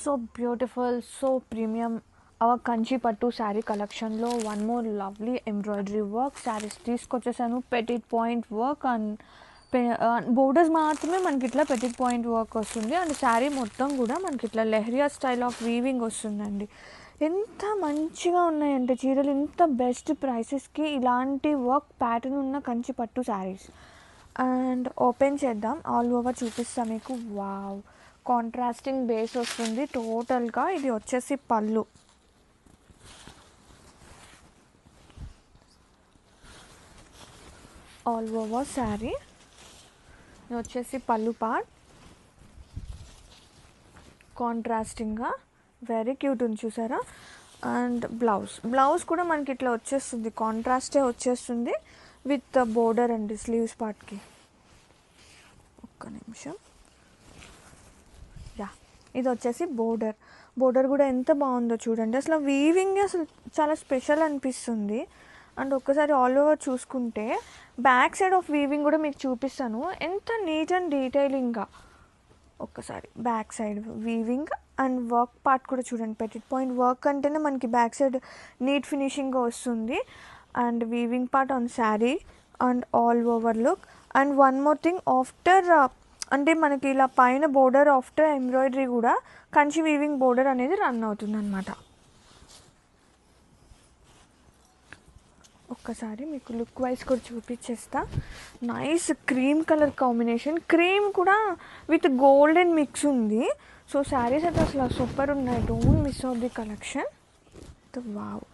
So beautiful, so premium our Kanchi పట్టు saree కలెక్షన్లో one more lovely embroidery work sarees తీసుకొచ్చేసాను. Petit point work and borders మాత్రమే మనకి ఇట్లా పెటిట్ పాయింట్ వర్క్ వస్తుంది. అండ్ శారీ మొత్తం కూడా మనకి ఇట్లా లెహరియా స్టైల్ ఆఫ్ వీవింగ్ వస్తుందండి. ఎంత మంచిగా ఉన్నాయంటే చీరలు, ఇంత బెస్ట్ ప్రైసెస్కి ఇలాంటి వర్క్ ప్యాటర్న్ ఉన్న కంచి పట్టు శారీస్. అండ్ ఓపెన్ చేద్దాం, ఆల్ ఓవర్ చూపిస్తాం మీకు. వావ్, కాంట్రాస్టింగ్ బేస్ వస్తుంది టోటల్గా. ఇది వచ్చేసి పళ్ళు, ఆల్ ఓవర్ శారీ. ఇది వచ్చేసి పళ్ళు పార్ట్, కాంట్రాస్టింగ్గా వెరీ క్యూట్ ఉంది చూసారా. అండ్ బ్లౌజ్ కూడా మనకి ఇట్లా వచ్చేస్తుంది, కాంట్రాస్టే వచ్చేస్తుంది విత్ బోర్డర్ అండి స్లీవ్స్ పార్ట్కి. ఒక్క నిమిషం. యా, ఇది వచ్చేసి బోర్డర్ కూడా ఎంత బాగుందో చూడండి. అసలు వీవింగ్ అసలు చాలా స్పెషల్ అనిపిస్తుంది. అండ్ ఒక్కసారి ఆల్ ఓవర్ చూసుకుంటే బ్యాక్ సైడ్ ఆఫ్ వీవింగ్ కూడా మీకు చూపిస్తాను, ఎంత నీట్ అండ్ డీటెయిలింగ్గా. ఒక్కసారి back side weaving and work part కూడా చూడండి. పెటిట్ పాయింట్ వర్క్ అంటేనే మనకి బ్యాక్ సైడ్ నీట్ ఫినిషింగ్గా వస్తుంది. And weaving part on saree and all over look. And one more thing, after అంటే మనకి ఇలా పైన బోర్డర్ ఆఫ్టర్ ఎంబ్రాయిడరీ కూడా కంచి వీవింగ్ బోర్డర్ అనేది రన్ అవుతుంది అనమాట. ఒక్కసారి మీకు లుక్ వైజ్ కూడా చూపించేస్తా. Nice cream colour combination, cream కూడా విత్ గోల్డెన్ మిక్స్ ఉంది. సో శారీస్ అయితే అసలు సూపర్ ఉన్నాయి. Don't miss out the collection. Wow.